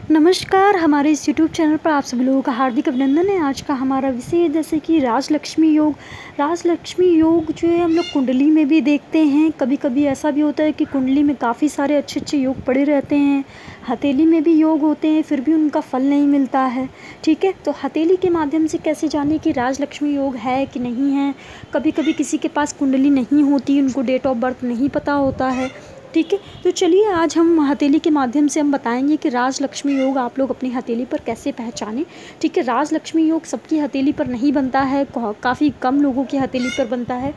नमस्कार, हमारे इस यूट्यूब चैनल पर आप सभी लोगों का हार्दिक अभिनंदन है। आज का हमारा विषय है जैसे कि राजलक्ष्मी योग। राजलक्ष्मी योग जो है हम लोग कुंडली में भी देखते हैं। कभी कभी ऐसा भी होता है कि कुंडली में काफ़ी सारे अच्छे अच्छे योग पड़े रहते हैं। हथेली में भी योग होते हैं, फिर भी उनका फल नहीं मिलता है। ठीक है, तो हथेली के माध्यम से कैसे जाने कि राजलक्ष्मी योग है कि नहीं है। कभी कभी किसी के पास कुंडली नहीं होती, उनको डेट ऑफ बर्थ नहीं पता होता है। ठीक है, तो चलिए आज हम हथेली के माध्यम से हम बताएंगे कि राजलक्ष्मी योग आप लोग अपनी हथेली पर कैसे पहचानें। ठीक है, राजलक्ष्मी योग सबकी हथेली पर नहीं बनता है, काफ़ी कम लोगों की हथेली पर बनता है।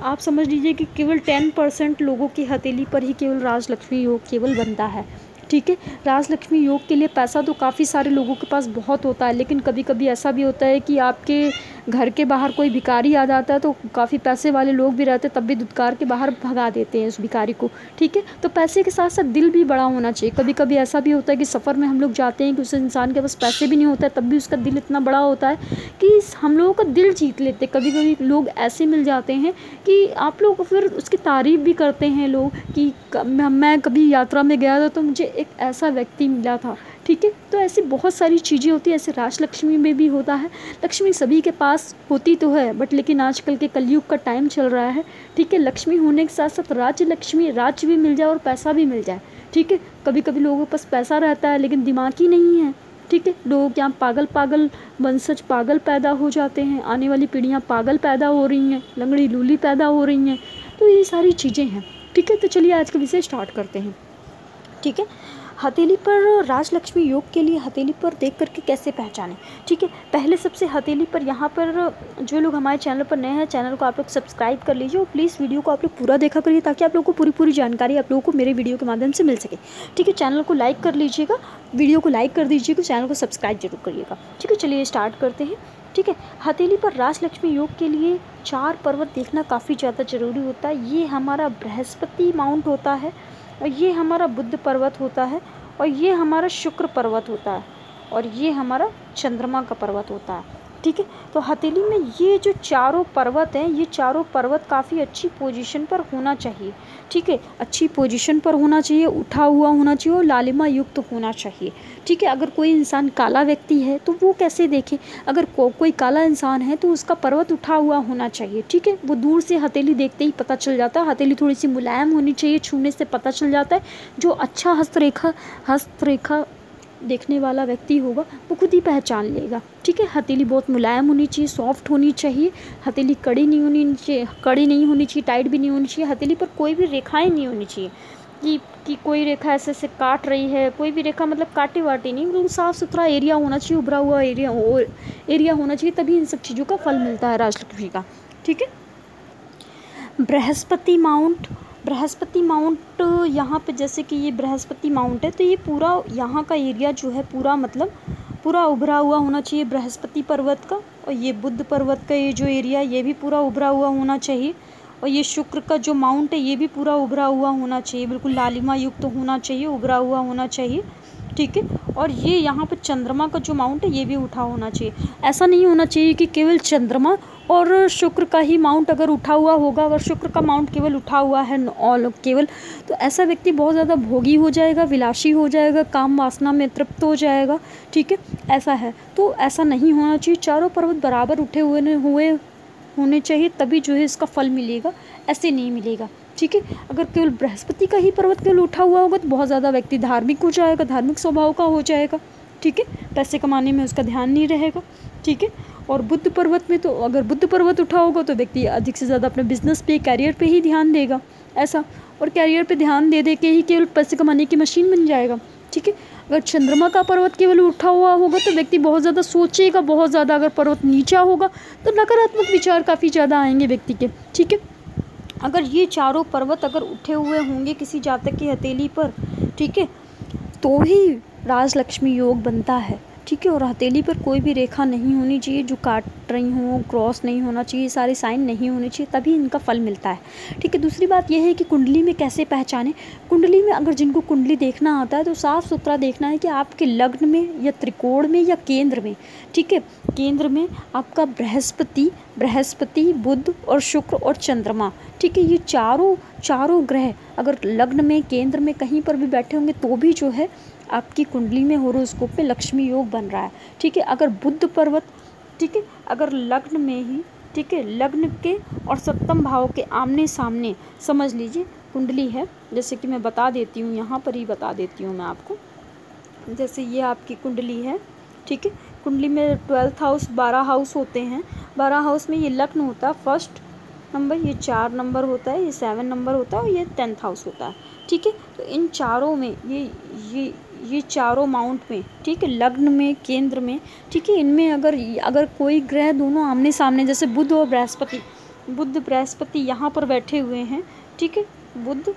आप समझ लीजिए कि केवल 10% लोगों की हथेली पर ही केवल राजलक्ष्मी योग केवल बनता है। ठीक है, राजलक्ष्मी योग के लिए पैसा तो काफ़ी सारे लोगों के पास बहुत होता है, लेकिन कभी कभी ऐसा भी होता है कि आपके घर के बाहर कोई भिखारी आ जाता है तो काफ़ी पैसे वाले लोग भी रहते हैं, तब भी दुत्कार के बाहर भगा देते हैं उस भिखारी को। ठीक है, तो पैसे के साथ साथ दिल भी बड़ा होना चाहिए। कभी कभी ऐसा भी होता है कि सफ़र में हम लोग जाते हैं कि उस इंसान के पास पैसे भी नहीं होता है, तब भी उसका दिल इतना बड़ा होता है कि हम लोगों का दिल जीत लेते। कभी कभी लोग ऐसे मिल जाते हैं कि आप लोग फिर उसकी तारीफ़ भी करते हैं लोग कि मैं कभी यात्रा में गया था तो मुझे एक ऐसा व्यक्ति मिला था। ठीक है, तो ऐसी बहुत सारी चीज़ें होती हैं। ऐसे राजलक्ष्मी में भी होता है। लक्ष्मी सभी के पास होती तो है, बट लेकिन आजकल के कलयुग का टाइम चल रहा है। ठीक है, लक्ष्मी होने के साथ साथ राज्य लक्ष्मी, राज्य भी मिल जाए और पैसा भी मिल जाए। ठीक है, कभी कभी लोगों के पास पैसा रहता है लेकिन दिमाग ही नहीं है। ठीक है, लोग यहाँ पागल वंशज पागल पैदा हो जाते हैं, आने वाली पीढ़ियाँ पागल पैदा हो रही हैं, लंगड़ी लूली पैदा हो रही हैं। तो ये सारी चीज़ें हैं। ठीक है, तो चलिए आज का विषय स्टार्ट करते हैं। ठीक है, हथेली पर राजलक्ष्मी योग के लिए हथेली पर देख करके कैसे पहचानें। ठीक है, पहले सबसे हथेली पर यहाँ पर जो लोग हमारे चैनल पर नए हैं, चैनल को आप लोग सब्सक्राइब कर लीजिए और प्लीज़ वीडियो को आप लोग पूरा देखा करिए ताकि आप लोगों को पूरी जानकारी आप लोगों को मेरे वीडियो के माध्यम से मिल सके। ठीक है, चैनल को लाइक कर लीजिएगा, वीडियो को लाइक कर दीजिएगा, चैनल को सब्सक्राइब जरूर करिएगा। ठीक है, चलिए स्टार्ट करते हैं। ठीक है, हथेली पर राजलक्ष्मी योग के लिए 4 पर्वत देखना काफ़ी ज़्यादा ज़रूरी होता है। ये हमारा बृहस्पति माउंट होता है, और ये हमारा बुध पर्वत होता है, और ये हमारा शुक्र पर्वत होता है, और ये हमारा चंद्रमा का पर्वत होता है। ठीक है, तो हथेली में ये जो चारों पर्वत हैं, ये चारों पर्वत काफ़ी अच्छी पोजीशन पर होना चाहिए। ठीक है, अच्छी पोजीशन पर होना चाहिए, उठा हुआ होना चाहिए और लालिमा युक्त होना चाहिए। ठीक है, अगर कोई इंसान काला व्यक्ति है तो वो कैसे देखे। अगर कोई काला इंसान है तो उसका पर्वत उठा हुआ होना चाहिए। ठीक है, वो दूर से हथेली देखते ही पता चल जाता है। हथेली थोड़ी सी मुलायम होनी चाहिए, छूने से पता चल जाता है। जो अच्छा हस्तरेखा देखने वाला व्यक्ति होगा वो खुद ही पहचान लेगा। ठीक है, हथेली बहुत मुलायम होनी चाहिए, सॉफ्ट होनी चाहिए। हथेली कड़ी नहीं होनी चाहिए, टाइट भी नहीं होनी चाहिए। हथेली पर कोई भी रेखाएं नहीं होनी चाहिए कि कोई रेखा ऐसे से काट रही है। कोई भी रेखा मतलब काटे वाटे नहीं, बिल्कुल साफ़ सुथरा एरिया होना चाहिए, उभरा हुआ एरिया होना चाहिए, तभी इन सब चीज़ों का फल मिलता है राजलक्ष्मी का। ठीक है, बृहस्पति माउंट यहाँ पे जैसे कि ये बृहस्पति माउंट है, तो ये पूरा यहाँ का एरिया जो है पूरा मतलब पूरा उभरा हुआ होना चाहिए बृहस्पति पर्वत का। और ये बुध पर्वत का ये जो एरिया, ये भी पूरा उभरा हुआ होना चाहिए। और ये शुक्र का जो माउंट है, ये भी पूरा उभरा हुआ होना चाहिए, बिल्कुल लालिमा युक्त होना चाहिए, उभरा हुआ होना चाहिए। ठीक है, और ये यहाँ पर चंद्रमा का जो माउंट है, ये भी उठा होना चाहिए। ऐसा नहीं होना चाहिए कि केवल चंद्रमा और शुक्र का ही माउंट अगर उठा हुआ होगा, अगर शुक्र का माउंट केवल उठा हुआ है और केवल, तो ऐसा व्यक्ति बहुत ज़्यादा भोगी हो जाएगा, विलासी हो जाएगा, काम वासना में तृप्त हो जाएगा। ठीक है, ऐसा है, तो ऐसा नहीं होना चाहिए। चारों पर्वत बराबर उठे हुए होने चाहिए, तभी जो है इसका फल मिलेगा, ऐसे नहीं मिलेगा। ठीक है, अगर केवल बृहस्पति का ही पर्वत केवल उठा हुआ होगा तो बहुत ज़्यादा व्यक्ति धार्मिक हो जाएगा, धार्मिक स्वभाव का हो जाएगा। ठीक है, पैसे कमाने में उसका ध्यान नहीं रहेगा। ठीक है, और बुध पर्वत में तो अगर बुध पर्वत उठा होगा तो व्यक्ति अधिक से ज़्यादा अपने बिजनेस पे, कैरियर पे ही ध्यान देगा ऐसा, और कैरियर पे ध्यान दे के ही केवल पैसे कमाने की मशीन बन जाएगा। ठीक है, अगर चंद्रमा का पर्वत केवल उठा हुआ होगा तो व्यक्ति बहुत ज़्यादा सोचेगा, बहुत ज़्यादा। अगर पर्वत नीचा होगा तो नकारात्मक विचार काफ़ी ज़्यादा आएंगे व्यक्ति के। ठीक है, अगर ये चारों पर्वत अगर उठे हुए होंगे किसी जातक की हथेली पर, ठीक है, तो ही राजलक्ष्मी योग बनता है। ठीक है, और हथेली पर कोई भी रेखा नहीं होनी चाहिए जो कट रही हों, क्रॉस नहीं होना चाहिए, सारे साइन नहीं होने चाहिए, तभी इनका फल मिलता है। ठीक है, दूसरी बात यह है कि कुंडली में कैसे पहचानें। कुंडली में अगर जिनको कुंडली देखना आता है तो साफ़ सुथरा देखना है कि आपके लग्न में या त्रिकोण में या केंद्र में, ठीक है, केंद्र में आपका बृहस्पति, बुध और शुक्र और चंद्रमा, ठीक है, ये चारों ग्रह अगर लग्न में, केंद्र में कहीं पर भी बैठे होंगे तो भी जो है आपकी कुंडली में होरोस्कोप में लक्ष्मी योग बन रहा है। ठीक है, अगर बुध पर्वत, ठीक है, अगर लग्न में ही, ठीक है, लग्न के और सप्तम भाव के आमने सामने समझ लीजिए कुंडली है, जैसे कि मैं बता देती हूँ, यहाँ पर ही बता देती हूँ मैं आपको। जैसे ये आपकी कुंडली है, ठीक है, कुंडली में 12th हाउस 12 हाउस होते हैं। 12 हाउस में ये लग्न होता है फर्स्ट नंबर, ये 4 नंबर होता है, ये 7 नंबर होता है और ये 10th हाउस होता है। ठीक है, तो इन चारों में ये चारों माउंट में, ठीक है, लग्न में, केंद्र में, ठीक है, इनमें अगर कोई ग्रह दोनों आमने सामने, जैसे बुध बृहस्पति यहाँ पर बैठे हुए हैं, ठीक है, बुध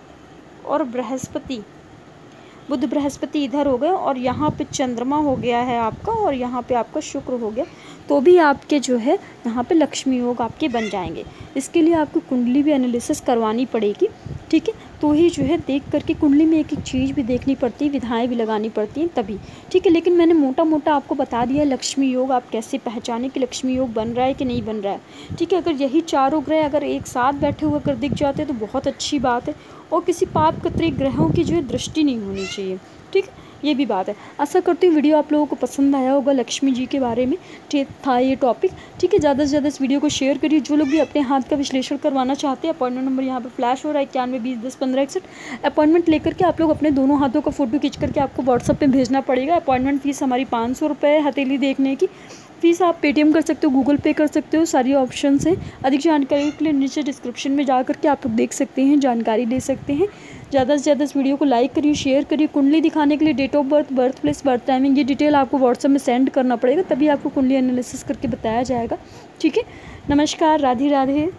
बृहस्पति इधर हो गए और यहाँ पे चंद्रमा हो गया है आपका और यहाँ पे आपका शुक्र हो गया, तो भी आपके जो है यहाँ पे लक्ष्मी योग आपके बन जाएंगे। इसके लिए आपको कुंडली भी एनालिसिस करवानी पड़ेगी, ठीक है, तो ही जो है देख करके कुंडली में एक एक चीज़ भी देखनी पड़ती है, विधाएं भी लगानी पड़ती हैं तभी, ठीक है। लेकिन मैंने मोटा मोटा आपको बता दिया लक्ष्मी योग आप कैसे पहचाने कि लक्ष्मी योग बन रहा है कि नहीं बन रहा है, ठीक है। अगर यही चारों ग्रह अगर एक साथ बैठे हुए अगर दिख जाते हैं तो बहुत अच्छी बात है, और किसी पाप कतरे ग्रहों की जो है दृष्टि नहीं होनी चाहिए, ठीक है, ये भी बात है। आशा करती हूँ वीडियो आप लोगों को पसंद आया होगा, लक्ष्मी जी के बारे में था ये टॉपिक, ठीक है। ज़्यादा से ज़्यादा इस वीडियो को शेयर करिए। जो लोग भी अपने हाथ का विश्लेषण करवाना चाहते हैं, अपॉइंटमेंट नंबर यहाँ पर फ्लैश हो रहा है 9120101561। अपॉइंटमेंट लेकर के आप लोग अपने दोनों हाथों का फोटो खींच करके आपको व्हाट्सअप पे भेजना पड़ेगा। अपॉइंटमेंट फीस हमारी 500 रुपये है हथेली देखने की फीस। आप पेटीएम कर सकते हो, गूगल पे कर सकते हो, सारी ऑप्शन है। अधिक जानकारी के लिए नीचे डिस्क्रिप्शन में जा करके आप लोग देख सकते हैं, जानकारी ले सकते हैं। ज़्यादा से ज़्यादा इस वीडियो को लाइक करिए, शेयर करिए। कुंडली दिखाने के लिए date of birth, birth place, birth timing, ये डिटेल आपको व्हाट्सएप में सेंड करना पड़ेगा, तभी आपको कुंडली एनालिसिस करके बताया जाएगा, ठीक है। नमस्कार, राधे राधे।